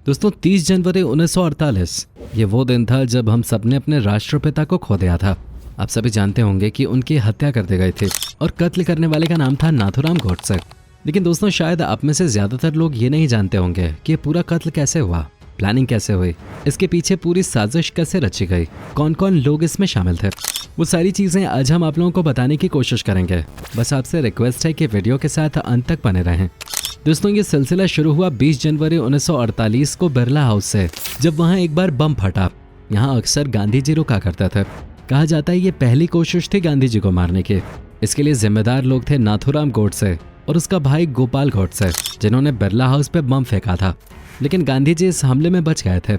दोस्तों 30 जनवरी 1948 ये वो दिन था जब हम सबने अपने राष्ट्रपिता को खो दिया था। आप सभी जानते होंगे कि उनकी हत्या कर दी गई थी और कत्ल करने वाले का नाम था नाथूराम गोडसे। लेकिन दोस्तों शायद आप में से ज्यादातर लोग ये नहीं जानते होंगे कि ये पूरा कत्ल कैसे हुआ, प्लानिंग कैसे हुई, इसके पीछे पूरी साजिश कैसे रची गई, कौन कौन लोग इसमें शामिल थे। वो सारी चीजें आज हम आप लोगों को बताने की कोशिश करेंगे। बस आपसे रिक्वेस्ट है कि वीडियो के साथ अंत तक बने रहें। दोस्तों ये सिलसिला शुरू हुआ 20 जनवरी 1948 को बिरला हाउस से, जब वहां एक बार बम फटा। यहाँ अक्सर गांधी जी रुका करते थे। कहा जाता है ये पहली कोशिश थी गांधी जी को मारने की। इसके लिए जिम्मेदार लोग थे नाथूराम गोडसे और उसका भाई गोपाल गोडसे, जिन्होंने बिरला हाउस पे बम फेंका था। लेकिन गांधी जी इस हमले में बच गए थे।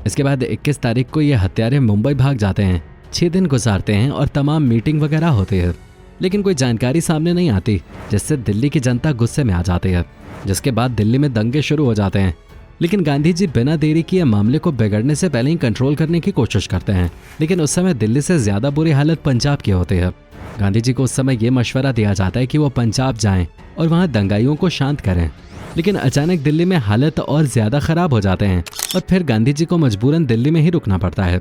इसके बाद 21 तारीख को ये हत्यारे मुंबई भाग जाते हैं। 6 दिन गुजारते हैं और तमाम मीटिंग वगैरह होती है, लेकिन कोई जानकारी सामने नहीं आती, जिससे दिल्ली की जनता गुस्से में आ जाती है। जिसके बाद दिल्ली में दंगे शुरू हो जाते हैं। लेकिन गांधी जी बिना देरी किए मामले को बिगड़ने से पहले ही कंट्रोल करने की कोशिश करते हैं। लेकिन उस समय दिल्ली से ज्यादा बुरी हालत पंजाब की होती है। गांधी जी को उस समय ये मशवरा दिया जाता है कि वो पंजाब जाएं और वहां दंगाइयों को शांत करें। लेकिन अचानक दिल्ली में हालत और ज्यादा खराब हो जाते हैं और फिर गांधी जी को मजबूरन दिल्ली में ही रुकना पड़ता है।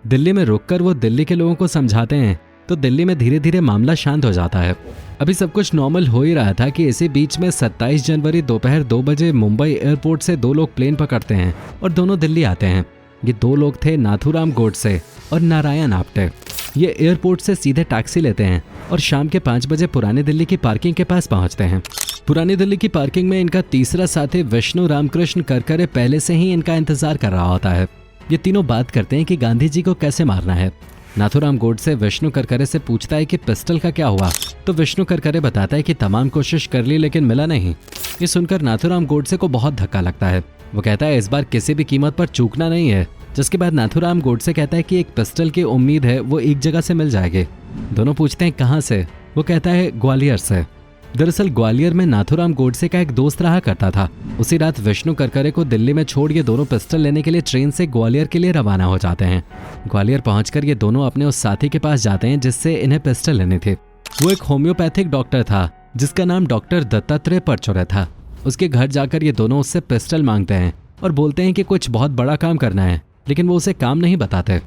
दिल्ली में रुककर वो दिल्ली के लोगों को समझाते हैं तो दिल्ली में धीरे धीरे मामला शांत हो जाता है। अभी सब कुछ नॉर्मल हो ही रहा था कि इसी बीच में 27 जनवरी दोपहर 2 बजे मुंबई एयरपोर्ट से 2 लोग प्लेन पकड़ते हैं और दोनों दिल्ली आते हैं। ये 2 लोग थे नाथूराम गोडसे और नारायण आप्टे। ये एयरपोर्ट से सीधे टैक्सी लेते हैं और शाम के 5 बजे पुरानी दिल्ली की पार्किंग के पास पहुंचते हैं। पुरानी दिल्ली की पार्किंग में इनका तीसरा साथी विष्णु रामकृष्ण करकरे पहले से ही इनका इंतजार कर रहा होता है। ये तीनों बात करते हैं कि गांधी जी को कैसे मारना है। नाथूराम गोडसे विष्णु करकरे से पूछता है कि पिस्टल का क्या हुआ, तो विष्णु करकरे बताता है कि तमाम कोशिश कर ली लेकिन मिला नहीं। ये सुनकर नाथूराम गोडसे को बहुत धक्का लगता है। वो कहता है इस बार किसी भी कीमत पर चूकना नहीं है। जिसके बाद नाथूराम गोडसे कहता है कि एक पिस्टल की उम्मीद है, वो एक जगह से मिल जाएगी। दोनों पूछते हैं कहाँ से। वो कहता है ग्वालियर से। दरअसल ग्वालियर में नाथूराम गोडसे का एक दोस्त रहा करता था। उसी रात विष्णु करकरे को दिल्ली में छोड़ ये दोनों पिस्टल लेने के लिए ट्रेन से ग्वालियर के लिए रवाना हो जाते हैं। ग्वालियर पहुंचकर ये दोनों अपने उस साथी के पास जाते हैं जिससे इन्हें पिस्टल लेनी थी। वो एक होम्योपैथिक डॉक्टर था जिसका नाम डॉक्टर दत्तात्रेय परचुरे था। उसके घर जाकर ये दोनों उससे पिस्टल मांगते हैं और बोलते हैं कि कुछ बहुत बड़ा काम करना है, लेकिन वो उसे काम नहीं बताते।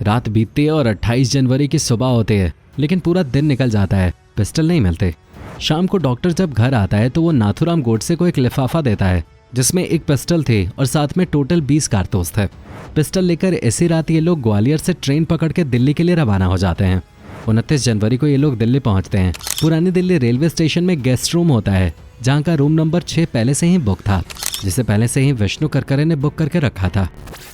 रात बीतती है और 28 जनवरी की सुबह होती है, लेकिन पूरा दिन निकल जाता है, पिस्टल नहीं मिलते। शाम को डॉक्टर जब घर आता है तो वो नाथूराम गोडसे को एक लिफाफा देता है जिसमें एक पिस्टल थी और साथ में टोटल 20 कारतूस थे। पिस्टल लेकर इसी रात ये लोग ग्वालियर से ट्रेन पकड़ के दिल्ली के लिए रवाना हो जाते हैं। 29 जनवरी को ये लोग दिल्ली पहुंचते हैं। पुरानी दिल्ली रेलवे स्टेशन में गेस्ट रूम होता है जहाँ का रूम नंबर 6 पहले से ही बुक था, जिसे पहले से ही विष्णु करकरे ने बुक करके रखा था।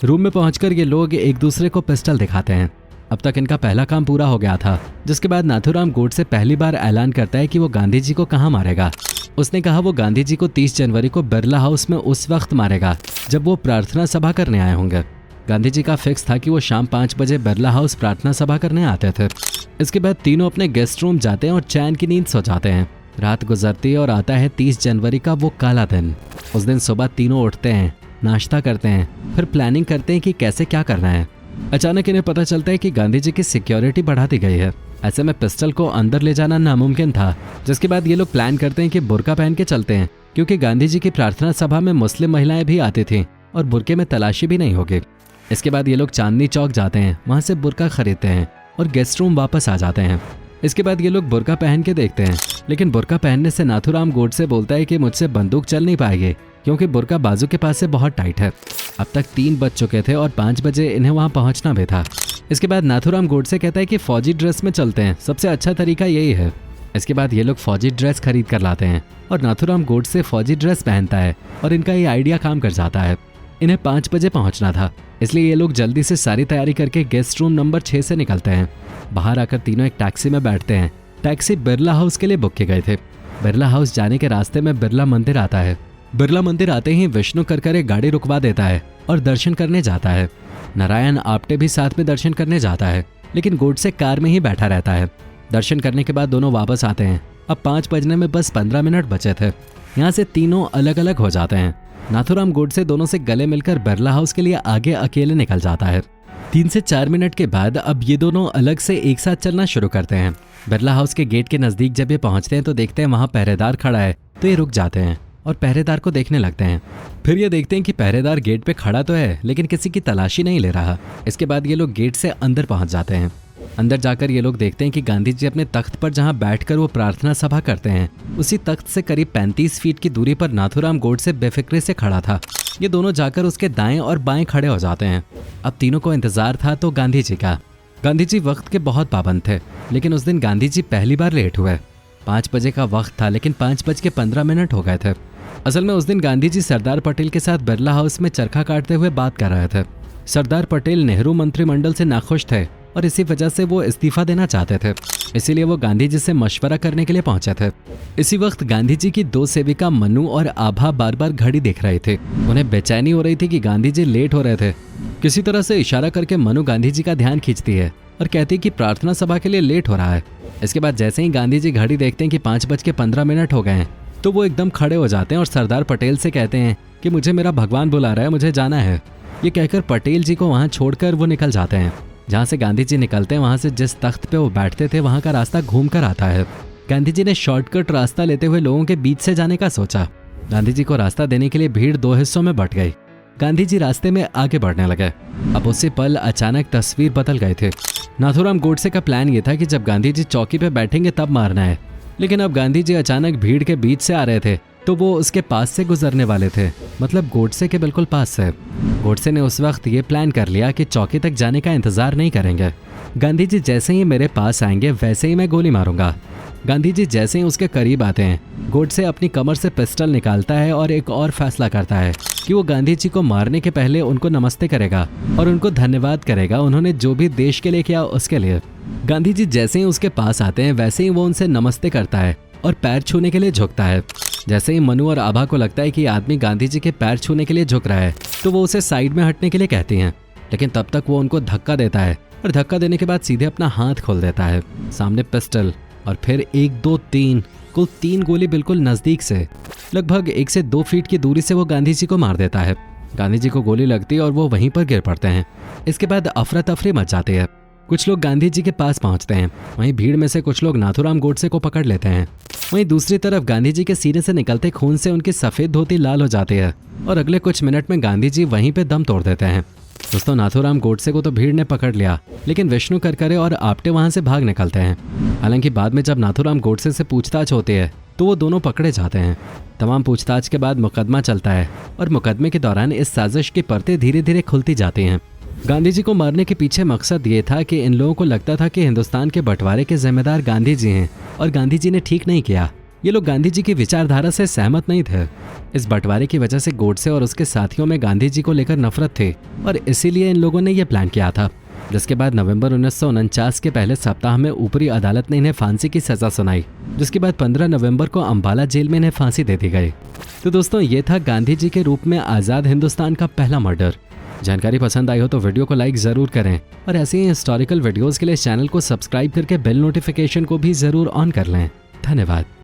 रूम में पहुंचकर ये लोग एक दूसरे को पिस्टल दिखाते हैं। अब तक इनका पहला काम पूरा हो गया था। जिसके बाद नाथूराम गोडसे पहली बार ऐलान करता है कि वो गांधी जी को कहाँ मारेगा। उसने कहा वो गांधी जी को 30 जनवरी को बिरला हाउस में उस वक्त मारेगा जब वो प्रार्थना सभा करने आए होंगे। गांधी जी का फिक्स था कि वो शाम 5 बजे बिरला हाउस प्रार्थना सभा करने आते थे। इसके बाद तीनों अपने गेस्ट रूम जाते हैं और चैन की नींद सो जाते हैं। रात गुजरती है और आता है 30 जनवरी का वो काला दिन। उस दिन सुबह तीनों उठते हैं, नाश्ता करते हैं, फिर प्लानिंग करते हैं कि कैसे क्या करना है। अचानक इन्हें पता चलता है कि गांधी जी की सिक्योरिटी बढ़ा दी गई है। ऐसे में पिस्टल को अंदर ले जाना नामुमकिन था। जिसके बाद ये लोग प्लान करते हैं कि बुर्का पहन के चलते हैं, क्योंकि गांधी जी की प्रार्थना सभा में मुस्लिम महिलाएं भी आती थीं और बुर्के में तलाशी भी नहीं होगी। इसके बाद ये लोग चांदनी चौक जाते हैं, वहां से बुर्का खरीदते हैं और गेस्ट रूम वापस आ जाते हैं। इसके बाद ये लोग बुर्का पहन के देखते हैं, लेकिन बुर्का पहनने से नाथूराम गोडसे बोलता है कि मुझसे बंदूक चल नहीं पाएगी, क्योंकि बुर्का बाजू के पास से बहुत टाइट है। अब तक 3 बज चुके थे और 5 बजे इन्हें वहां पहुंचना भी था। इसके बाद नाथूराम गोडसे कहता है कि फौजी ड्रेस में चलते हैं, सबसे अच्छा तरीका यही है। इसके बाद ये लोग फौजी ड्रेस खरीद कर लाते हैं और नाथूराम गोडसे फौजी ड्रेस पहनता है और इनका ये आइडिया काम कर जाता है। इन्हें 5 बजे पहुंचना था, इसलिए ये लोग जल्दी से सारी तैयारी करके गेस्ट रूम नंबर 6 से निकलते हैं। बाहर आकर तीनों एक टैक्सी में बैठते हैं। टैक्सी बिरला हाउस के लिए बुक किए गए थे। बिरला हाउस जाने के रास्ते में बिरला मंदिर आता है। बिरला मंदिर आते ही विष्णु करकरे गाड़ी रुकवा देता है और दर्शन करने जाता है। नारायण आप्टे भी साथ में दर्शन करने जाता है, लेकिन गोडसे कार में ही बैठा रहता है। दर्शन करने के बाद दोनों वापस आते हैं। अब 5 बजने में बस 15 मिनट बचे थे। यहाँ से तीनों अलग अलग हो जाते हैं। नाथूराम गोडसे दोनों से गले मिलकर बिरला हाउस के लिए आगे अकेले निकल जाता है। 3 से 4 मिनट के बाद अब ये दोनों अलग से एक साथ चलना शुरू करते हैं। बिरला हाउस के गेट के नजदीक जब ये पहुंचते हैं तो देखते हैं वहां पहरेदार खड़ा है, तो ये रुक जाते हैं। और पहरेदार को देखने लगते हैं। फिर ये देखते हैं कि पहरेदार गेट पे खड़ा तो है लेकिन किसी की तलाशी नहीं ले रहा। इसके बाद ये लोग गेट से अंदर पहुंच जाते हैं। अंदर जाकर ये लोग देखते हैं कि गांधी जी अपने तख्त पर जहां बैठकर वो प्रार्थना सभा करते हैं, उसी तख्त से करीब 35 फीट की दूरी पर नाथूराम गोडसे बेफिक्रे से खड़ा था। ये दोनों जाकर उसके दाएं और बाएं खड़े हो जाते हैं। अब तीनों को इंतजार था तो गांधी जी का। गांधी जी वक्त के बहुत पाबंद थे, लेकिन उस दिन गांधी जी पहली बार लेट हुए। 5 बजे का वक्त था लेकिन 5:15 हो गए थे। असल में उस दिन गांधी जी सरदार पटेल के साथ बिरला हाउस में चरखा काटते हुए बात कर रहे थे। सरदार पटेल नेहरू मंत्रिमंडल से नाखुश थे और इसी वजह से वो इस्तीफा देना चाहते थे, इसीलिए वो गांधी जी से मशवरा करने के लिए पहुंचे थे। इसी वक्त गांधी जी की 2 सेविका मनु और आभा बार बार घड़ी देख रहे थे। उन्हें बेचैनी हो रही थी कि गांधी जी लेट हो रहे थे। किसी तरह से इशारा करके मनु गांधी जी का ध्यान खींचती है और कहती कि प्रार्थना सभा के लिए लेट हो रहा है। इसके बाद जैसे ही गांधी जी घड़ी देखते हैं कि 5:15 हो गए हैं, तो वो एकदम खड़े हो जाते हैं और सरदार पटेल से कहते हैं कि मुझे मेरा भगवान बुला रहा है, मुझे जाना है। ये कहकर पटेल जी को वहाँ छोड़कर वो निकल जाते हैं। जहाँ से गांधी जी निकलते हैं वहाँ से जिस तख्त पे वो बैठते थे वहाँ का रास्ता घूम कर आता है। गांधी जी ने शॉर्टकट रास्ता लेते हुए लोगों के बीच से जाने का सोचा। गांधी जी को रास्ता देने के लिए भीड़ 2 हिस्सों में बंट गई। गांधी जी रास्ते में आगे बढ़ने लगे। अब उसी पल अचानक तस्वीर बदल गए थे। नाथूराम गोडसे का प्लान ये था कि जब गांधी जी चौकी पे बैठेंगे तब मारना है, लेकिन अब गांधी जी अचानक भीड़ के बीच से आ रहे थे तो वो उसके पास से गुजरने वाले थे, मतलब गोडसे के बिल्कुल पास से। गोडसे ने उस वक्त ये प्लान कर लिया कि चौकी तक जाने का इंतजार नहीं करेंगे। गांधी जी जैसे ही मेरे पास आएंगे वैसे ही मैं गोली मारूंगा। गांधी जी जैसे ही उसके करीब आते हैं, गोडसे अपनी कमर से पिस्टल निकालता है और एक और फैसला करता है कि वो गांधी जी को मारने के पहले उनको नमस्ते करेगा और उनको धन्यवाद करेगा, उन्होंने जो भी देश के लिए किया उसके लिए। गांधी जी जैसे ही उसके पास आते हैं वैसे ही वो उनसे नमस्ते करता है और पैर छूने के लिए झुकता है। जैसे ही मनु और आभा को लगता है कि आदमी गांधी जी के पैर छूने के लिए झुक रहा है, तो वो उसे साइड में हटने के लिए कहती हैं, लेकिन तब तक वो उनको धक्का देता है और धक्का देने के बाद सीधे अपना हाथ खोल देता है। सामने पिस्टल और फिर 1, 2, 3 कुल 3 गोली बिल्कुल नजदीक से, लगभग 1 से 2 फीट की दूरी से वो गांधी जी को मार देता है। गांधी जी को गोली लगती है और वो वहीं पर गिर पड़ते हैं। इसके बाद अफरा तफरी मच जाती है। कुछ लोग गांधी जी के पास पहुंचते हैं, वहीं भीड़ में से कुछ लोग नाथूराम गोडसे को पकड़ लेते हैं। वहीं दूसरी तरफ गांधी जी के सीने से निकलते खून से उनकी सफेद धोती लाल हो जाती है और अगले कुछ मिनट में गांधी जी वहीं पे दम तोड़ देते हैं। दोस्तों, नाथूराम गोडसे को तो भीड़ ने पकड़ लिया, लेकिन विष्णु करकरे और आपटे वहां से भाग निकलते हैं। हालांकि बाद में जब नाथूराम गोडसे से पूछताछ होती है तो वो दोनों पकड़े जाते हैं। तमाम पूछताछ के बाद मुकदमा चलता है और मुकदमे के दौरान इस साजिश की परतें धीरे धीरे खुलती जाती हैं। गांधी जी को मारने के पीछे मकसद ये था कि इन लोगों को लगता था कि हिंदुस्तान के बंटवारे के जिम्मेदार गांधी जी हैं और गांधी जी ने ठीक नहीं किया। ये लोग गांधी जी की विचारधारा से सहमत नहीं थे। इस बंटवारे की वजह से गोडसे और उसके साथियों में गांधी जी को लेकर नफरत थी और इसीलिए इन लोगों ने यह प्लान किया था। जिसके बाद नवंबर 1949 के पहले सप्ताह में ऊपरी अदालत ने इन्हें फांसी की सजा सुनाई, जिसके बाद 15 नवंबर को अंबाला जेल में इन्हें फांसी दे दी गई। तो दोस्तों, ये था गांधी जी के रूप में आज़ाद हिंदुस्तान का पहला मर्डर। जानकारी पसंद आई हो तो वीडियो को लाइक ज़रूर करें और ऐसे ही हिस्टोरिकल वीडियोज़ के लिए चैनल को सब्सक्राइब करके बेल नोटिफिकेशन को भी ज़रूर ऑन कर लें। धन्यवाद।